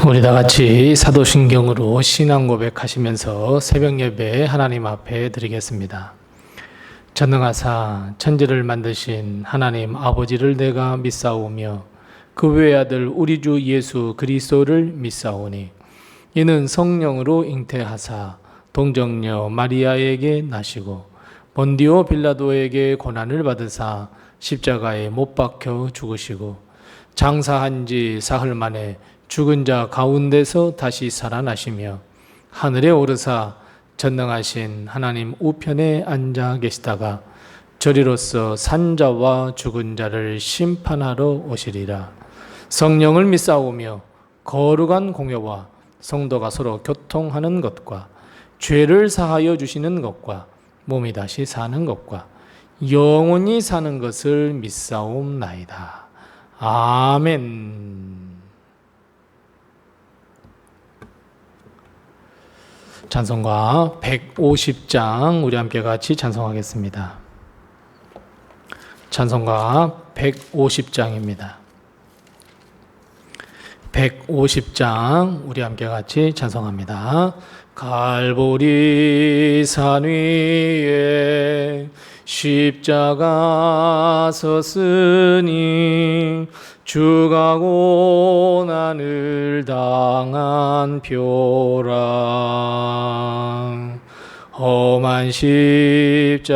우리 다 같이 사도신경으로 신앙 고백하시면서 새벽 예배 하나님 앞에 드리겠습니다. 전능하사 천지를 만드신 하나님 아버지를 내가 믿사오며 그 외아들 우리 주 예수 그리스도를 믿사오니 이는 성령으로 잉태하사 동정녀 마리아에게 나시고 본디오 빌라도에게 고난을 받으사 십자가에 못 박혀 죽으시고 장사한 지 사흘 만에 죽은 자 가운데서 다시 살아나시며 하늘에 오르사 전능하신 하나님 우편에 앉아 계시다가 저리로서 산자와 죽은 자를 심판하러 오시리라. 성령을 믿사오며 거룩한 공회와 성도가 서로 교통하는 것과 죄를 사하여 주시는 것과 몸이 다시 사는 것과 영원히 사는 것을 믿사옵나이다. 아멘. 찬송가 150장 우리 함께 같이 찬송하겠습니다. 찬송가 150장입니다. 150장 우리 함께 같이 찬송합니다. 갈보리 산 위에 십자가 섰으니 주가 고난을 당한 표라. 험한 십자가를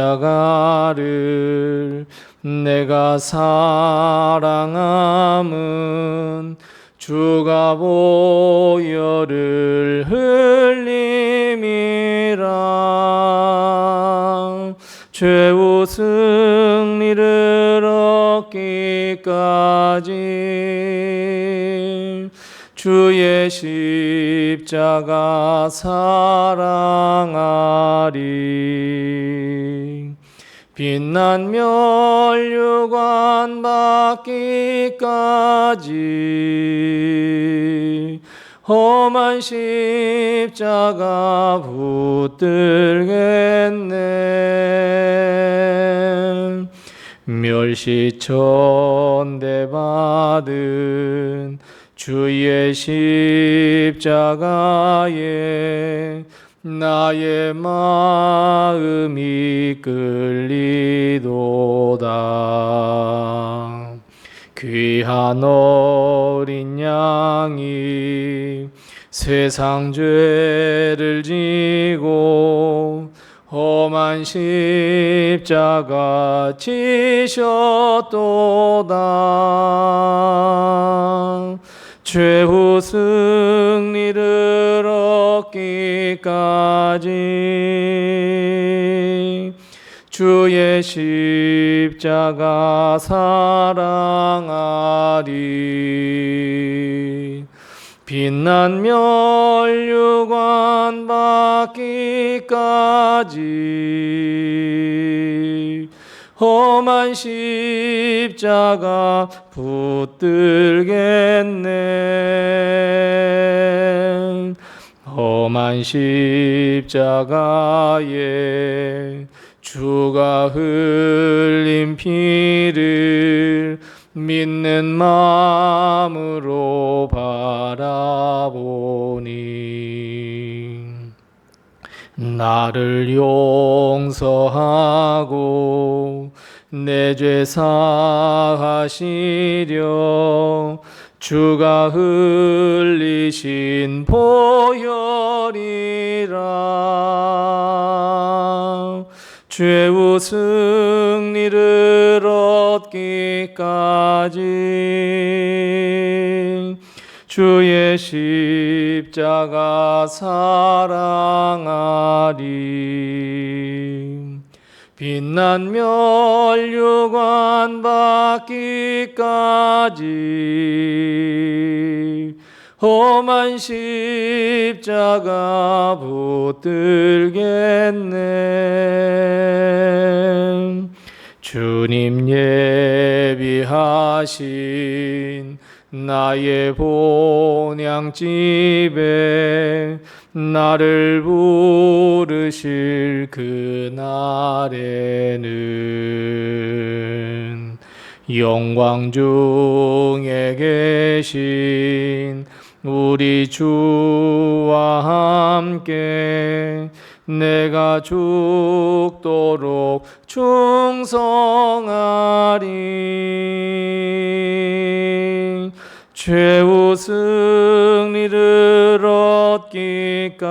내가 사랑함은 주가 보혈을 흘림이라. 최후 승리를 얻기까지 주의 십자가 사랑하리. 빛난 멸류관 받기까지 험한 십자가 붙들겠네. 멸시천대 받은 주의 십자가에 나의 마음이 끌리도다. 귀한 어린 양이 세상 죄를 지고 험한 십자가 지셨도다. 최후 승리를 얻기까지 주의 십자가 사랑하리. 빛난 멸류관 받기까지 험한 십자가 붙들겠네. 험한 십자가에 주가 흘린 피를 믿는 마음으로 바라보니 나를 용서하고 내 죄 사하시려 주가 흘리신 보혈이라. 최후 승리를 얻기까지 주의 십자가 사랑하리. 빛난 멸류관 받기까지 험한 십자가 붙들겠네. 주님 예비하신 나의 본향집에 나를 부르실 그날에는 영광 중에 계신 우리 주와 함께 내가 죽도록 충성하리. 최후 승리를 얻기까지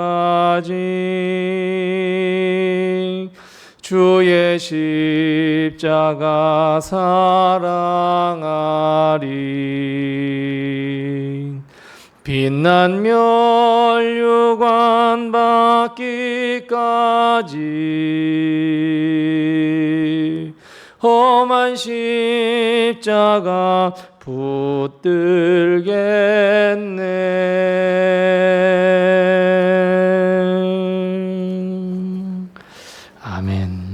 주의 십자가 사랑하리. 빛난 멸류관 받기까지 험한 십자가 붙들겠네. 아멘.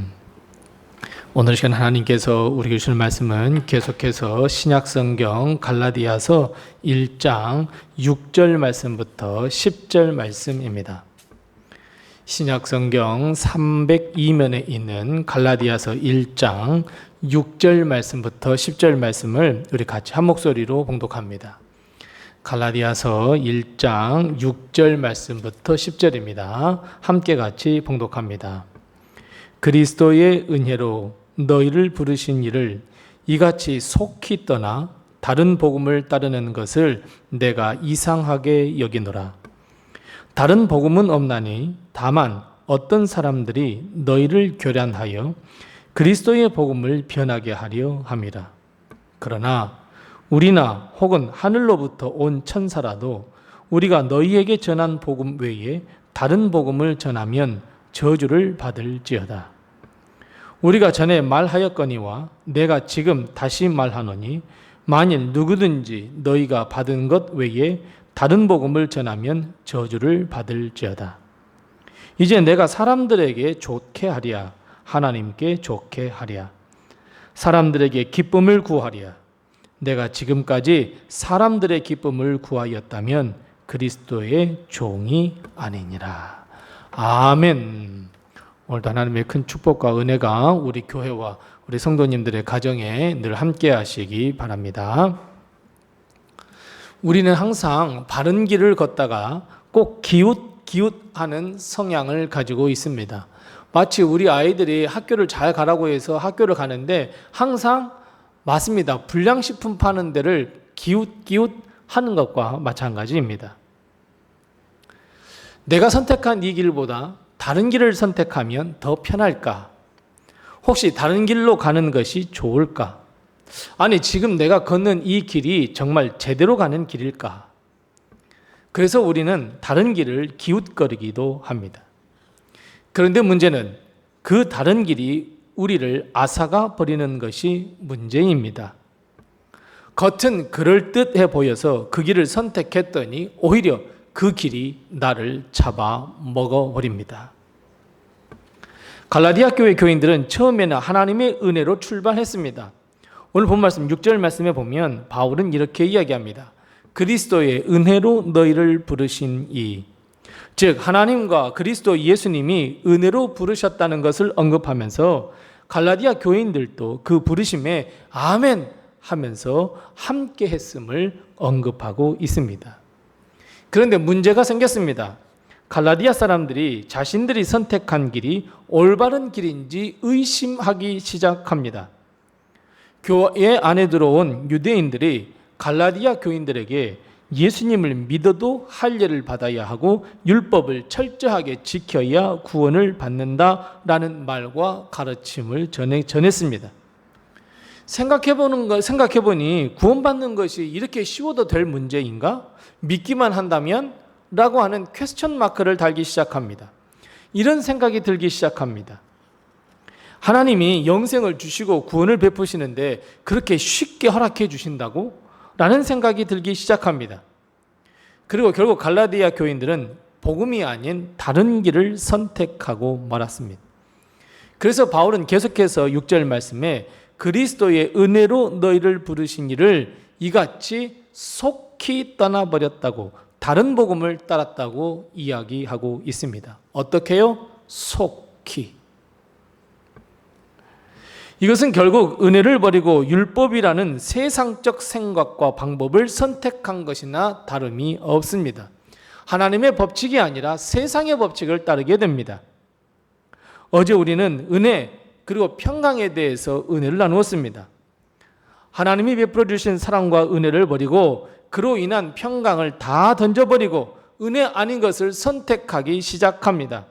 오늘 시간 하나님께서 우리에게 주신 말씀은 계속해서 신약성경 갈라디아서 1장 6절 말씀부터 10절 말씀입니다. 신약성경 302면에 있는 갈라디아서 1장 6절 말씀부터 10절 말씀을 우리 같이 한 목소리로 봉독합니다. 갈라디아서 1장 6절 말씀부터 10절입니다. 함께 같이 봉독합니다. 그리스도의 은혜로 너희를 부르신 이를 이같이 속히 떠나 다른 복음을 따르는 것을 내가 이상하게 여기노라. 다른 복음은 없나니 다만 어떤 사람들이 너희를 교란하여 그리스도의 복음을 변하게 하려 함이라. 그러나 우리나 혹은 하늘로부터 온 천사라도 우리가 너희에게 전한 복음 외에 다른 복음을 전하면 저주를 받을지어다. 우리가 전에 말하였거니와 내가 지금 다시 말하노니 만일 누구든지 너희가 받은 것 외에 다른 복음을 전하면 저주를 받을지어다. 이제 내가 사람들에게 좋게 하랴 하나님께 좋게 하랴 사람들에게 기쁨을 구하랴. 내가 지금까지 사람들의 기쁨을 구하였다면 그리스도의 종이 아니니라. 아멘. 오늘도 하나님의 큰 축복과 은혜가 우리 교회와 우리 성도님들의 가정에 늘 함께 하시기 바랍니다. 우리는 항상 바른 길을 걷다가 꼭 기웃하는 성향을 가지고 있습니다. 마치 우리 아이들이 학교를 잘 가라고 해서 학교를 가는데 항상 맞습니다. 불량식품 파는 데를 기웃하는 것과 마찬가지입니다. 내가 선택한 이 길보다 다른 길을 선택하면 더 편할까? 혹시 다른 길로 가는 것이 좋을까? 아니, 지금 내가 걷는 이 길이 정말 제대로 가는 길일까? 그래서 우리는 다른 길을 기웃거리기도 합니다. 그런데 문제는 그 다른 길이 우리를 앗아가 버리는 것이 문제입니다. 겉은 그럴듯해 보여서 그 길을 선택했더니 오히려 그 길이 나를 잡아 먹어버립니다. 갈라디아 교회 교인들은 처음에는 하나님의 은혜로 출발했습니다. 오늘 본 말씀 6절 말씀에 보면 바울은 이렇게 이야기합니다. 그리스도의 은혜로 너희를 부르신 이, 즉 하나님과 그리스도 예수님이 은혜로 부르셨다는 것을 언급하면서 갈라디아 교인들도 그 부르심에 아멘 하면서 함께 했음을 언급하고 있습니다. 그런데 문제가 생겼습니다. 갈라디아 사람들이 자신들이 선택한 길이 올바른 길인지 의심하기 시작합니다. 교회 안에 들어온 유대인들이 갈라디아 교인들에게 예수님을 믿어도 할례를 받아야 하고 율법을 철저하게 지켜야 구원을 받는다라는 말과 가르침을 전했습니다. 생각해보니 구원받는 것이 이렇게 쉬워도 될 문제인가? 믿기만 한다면? 라고 하는 퀘스천 마크를 달기 시작합니다. 이런 생각이 들기 시작합니다. 하나님이 영생을 주시고 구원을 베푸시는데 그렇게 쉽게 허락해 주신다고? 라는 생각이 들기 시작합니다. 그리고 결국 갈라디아 교인들은 복음이 아닌 다른 길을 선택하고 말았습니다. 그래서 바울은 계속해서 6절 말씀에 그리스도의 은혜로 너희를 부르신 이를 이같이 속히 떠나버렸다고, 다른 복음을 따랐다고 이야기하고 있습니다. 어떻게요? 속히. 이것은 결국 은혜를 버리고 율법이라는 세상적 생각과 방법을 선택한 것이나 다름이 없습니다. 하나님의 법칙이 아니라 세상의 법칙을 따르게 됩니다. 어제 우리는 은혜 그리고 평강에 대해서 은혜를 나누었습니다. 하나님이 베풀어 주신 사랑과 은혜를 버리고 그로 인한 평강을 다 던져버리고 은혜 아닌 것을 선택하기 시작합니다.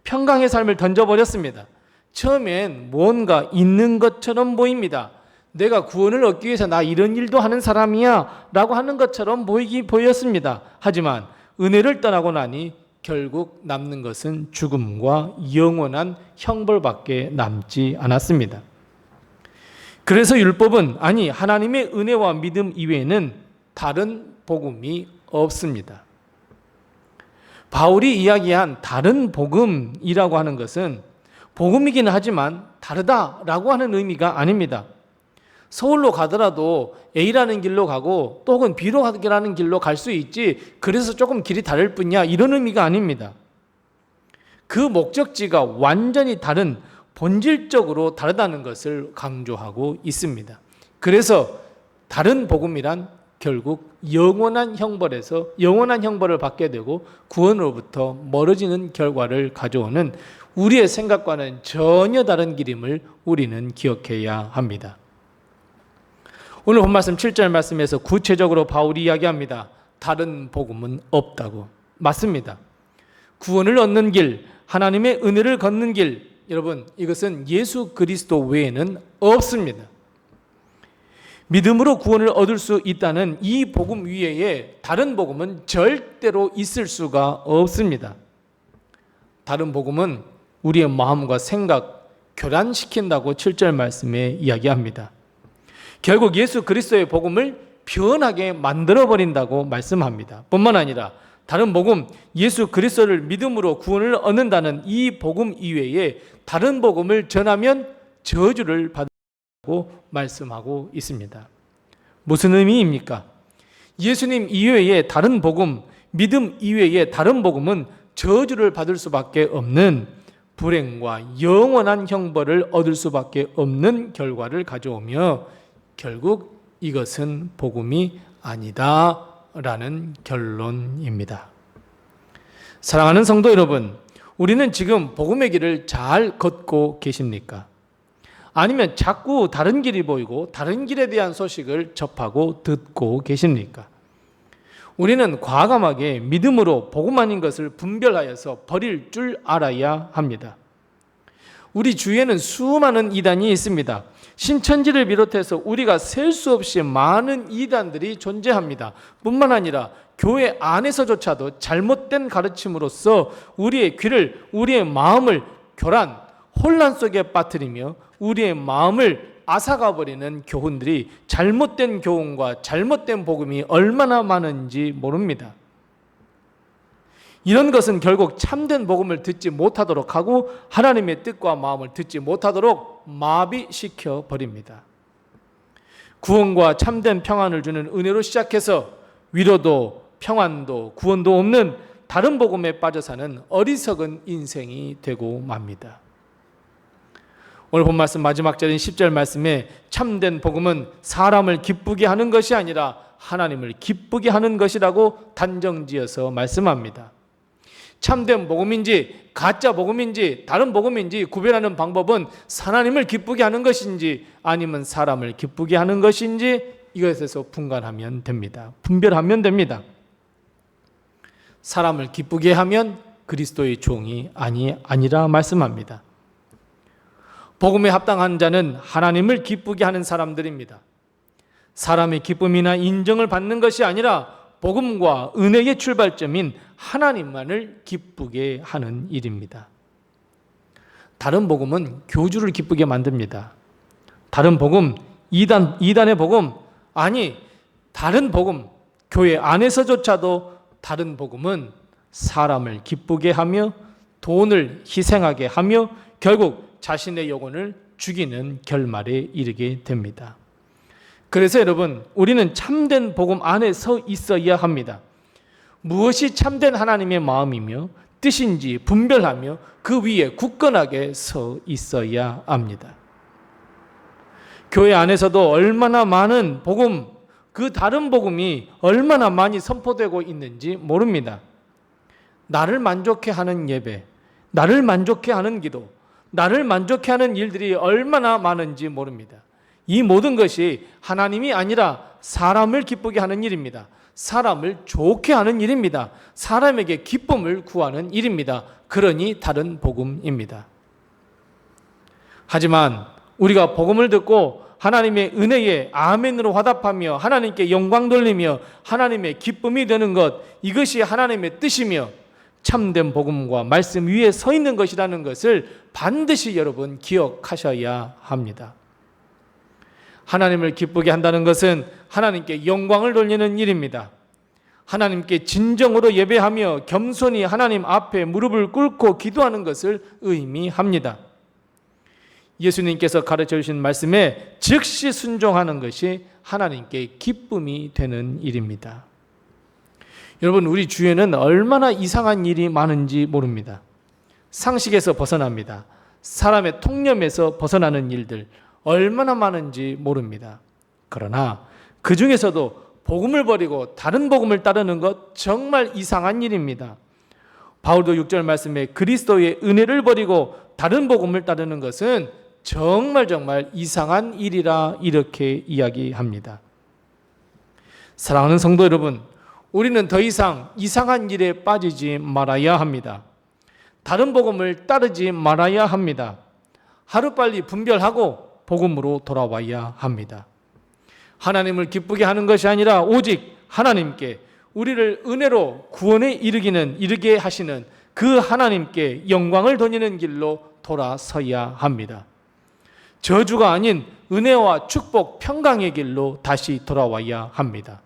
평강의 삶을 던져버렸습니다. 처음엔 뭔가 있는 것처럼 보입니다. 내가 구원을 얻기 위해서 나 이런 일도 하는 사람이야 라고 하는 것처럼 보였습니다. 하지만 은혜를 떠나고 나니 결국 남는 것은 죽음과 영원한 형벌밖에 남지 않았습니다. 그래서 율법은 아니 하나님의 은혜와 믿음 이외에는 다른 복음이 없습니다. 바울이 이야기한 다른 복음이라고 하는 것은 복음이긴 하지만 다르다라고 하는 의미가 아닙니다. 서울로 가더라도 A라는 길로 가고 또 혹은 B로 가는 길로 갈 수 있지 그래서 조금 길이 다를 뿐이야 이런 의미가 아닙니다. 그 목적지가 완전히 다른 본질적으로 다르다는 것을 강조하고 있습니다. 그래서 다른 복음이란 결국 영원한 형벌을 받게 되고 구원으로부터 멀어지는 결과를 가져오는 우리의 생각과는 전혀 다른 길임을 우리는 기억해야 합니다. 오늘 본말씀 7절 말씀에서 구체적으로 바울이 이야기합니다. 다른 복음은 없다고. 맞습니다. 구원을 얻는 길, 하나님의 은혜를 걷는 길, 여러분 이것은 예수 그리스도 외에는 없습니다. 믿음으로 구원을 얻을 수 있다는 이 복음 위에 다른 복음은 절대로 있을 수가 없습니다. 다른 복음은 우리의 마음과 생각 교란시킨다고 7절 말씀에 이야기합니다. 결국 예수 그리스도의 복음을 변하게 만들어버린다고 말씀합니다. 뿐만 아니라 다른 복음, 예수 그리스도를 믿음으로 구원을 얻는다는 이 복음 이외에 다른 복음을 전하면 저주를 받는다고 말씀하고 있습니다. 무슨 의미입니까? 예수님 이외에 다른 복음, 믿음 이외에 다른 복음은 저주를 받을 수밖에 없는 불행과 영원한 형벌을 얻을 수밖에 없는 결과를 가져오며 결국 이것은 복음이 아니다라는 결론입니다. 사랑하는 성도 여러분, 우리는 지금 복음의 길을 잘 걷고 계십니까? 아니면 자꾸 다른 길이 보이고 다른 길에 대한 소식을 접하고 듣고 계십니까? 우리는 과감하게 믿음으로 복음 아닌 것을 분별하여서 버릴 줄 알아야 합니다. 우리 주위에는 수많은 이단이 있습니다. 신천지를 비롯해서 우리가 셀 수 없이 많은 이단들이 존재합니다. 뿐만 아니라 교회 안에서조차도 잘못된 가르침으로써 우리의 귀를, 우리의 마음을 교란, 혼란 속에 빠뜨리며 우리의 마음을 앗아가버리는 교훈들이 잘못된 교훈과 잘못된 복음이 얼마나 많은지 모릅니다. 이런 것은 결국 참된 복음을 듣지 못하도록 하고 하나님의 뜻과 마음을 듣지 못하도록 마비시켜 버립니다. 구원과 참된 평안을 주는 은혜로 시작해서 위로도 평안도 구원도 없는 다른 복음에 빠져 사는 어리석은 인생이 되고 맙니다. 오늘 본 말씀 마지막 절인 10절 말씀에 참된 복음은 사람을 기쁘게 하는 것이 아니라 하나님을 기쁘게 하는 것이라고 단정지어서 말씀합니다. 참된 복음인지 가짜 복음인지 다른 복음인지 구별하는 방법은 하나님을 기쁘게 하는 것인지 아니면 사람을 기쁘게 하는 것인지 이것에서 분간하면 됩니다. 분별하면 됩니다. 사람을 기쁘게 하면 그리스도의 종이 아니라 말씀합니다. 복음에 합당한 자는 하나님을 기쁘게 하는 사람들입니다. 사람의 기쁨이나 인정을 받는 것이 아니라 복음과 은혜의 출발점인 하나님만을 기쁘게 하는 일입니다. 다른 복음은 교주를 기쁘게 만듭니다. 다른 복음, 이단의 복음, 아니 다른 복음, 교회 안에서조차도 다른 복음은 사람을 기쁘게 하며 돈을 희생하게 하며 결국 자신의 영혼을 죽이는 결말에 이르게 됩니다. 그래서 여러분, 우리는 참된 복음 안에 서 있어야 합니다. 무엇이 참된 하나님의 마음이며 뜻인지 분별하며 그 위에 굳건하게 서 있어야 합니다. 교회 안에서도 얼마나 많은 복음, 그 다른 복음이 얼마나 많이 선포되고 있는지 모릅니다. 나를 만족해 하는 예배, 나를 만족해 하는 기도, 나를 만족해 하는 일들이 얼마나 많은지 모릅니다. 이 모든 것이 하나님이 아니라 사람을 기쁘게 하는 일입니다. 사람을 좋게 하는 일입니다. 사람에게 기쁨을 구하는 일입니다. 그러니 다른 복음입니다. 하지만 우리가 복음을 듣고 하나님의 은혜에 아멘으로 화답하며 하나님께 영광 돌리며 하나님의 기쁨이 되는 것, 이것이 하나님의 뜻이며 참된 복음과 말씀 위에 서 있는 것이라는 것을 반드시 여러분 기억하셔야 합니다. 하나님을 기쁘게 한다는 것은 하나님께 영광을 돌리는 일입니다. 하나님께 진정으로 예배하며 겸손히 하나님 앞에 무릎을 꿇고 기도하는 것을 의미합니다. 예수님께서 가르쳐 주신 말씀에 즉시 순종하는 것이 하나님께 기쁨이 되는 일입니다. 여러분, 우리 주위에는 얼마나 이상한 일이 많은지 모릅니다. 상식에서 벗어납니다. 사람의 통념에서 벗어나는 일들 얼마나 많은지 모릅니다. 그러나 그 중에서도 복음을 버리고 다른 복음을 따르는 것 정말 이상한 일입니다. 바울도 6절 말씀에 그리스도의 은혜를 버리고 다른 복음을 따르는 것은 정말 이상한 일이라 이렇게 이야기합니다. 사랑하는 성도 여러분, 우리는 더 이상 이상한 일에 빠지지 말아야 합니다. 다른 복음을 따르지 말아야 합니다. 하루빨리 분별하고 복음으로 돌아와야 합니다. 하나님을 기쁘게 하는 것이 아니라 오직 하나님께 우리를 은혜로 구원에 이르게 하시는 그 하나님께 영광을 돌리는 길로 돌아서야 합니다. 저주가 아닌 은혜와 축복, 평강의 길로 다시 돌아와야 합니다.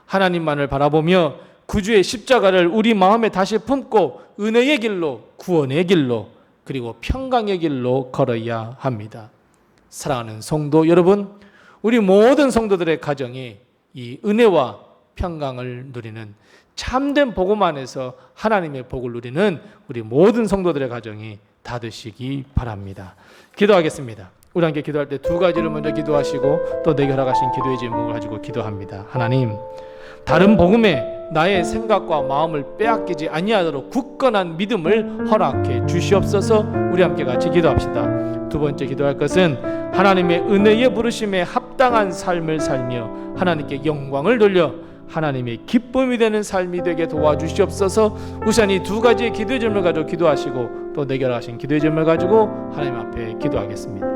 하나님만을 바라보며 구주의 십자가를 우리 마음에 다시 품고 은혜의 길로, 구원의 길로, 그리고 평강의 길로 걸어야 합니다. 사랑하는 성도 여러분, 우리 모든 성도들의 가정이 이 은혜와 평강을 누리는 참된 복음 안에서 하나님의 복을 누리는 우리 모든 성도들의 가정이 다 되시기 바랍니다. 기도하겠습니다. 우리 함께 기도할 때 두 가지를 먼저 기도하시고 또 내게 허락하신 기도의 제목을 가지고 기도합니다. 하나님, 다른 복음에 나의 생각과 마음을 빼앗기지 아니하도록 굳건한 믿음을 허락해 주시옵소서. 우리 함께 같이 기도합시다. 두 번째 기도할 것은 하나님의 은혜의 부르심에 합당한 삶을 살며 하나님께 영광을 돌려 하나님의 기쁨이 되는 삶이 되게 도와주시옵소서. 우선 이 두 가지의 기도의 질문을 가지고 기도하시고 또 내게 하신 기도의 질문을 가지고 하나님 앞에 기도하겠습니다.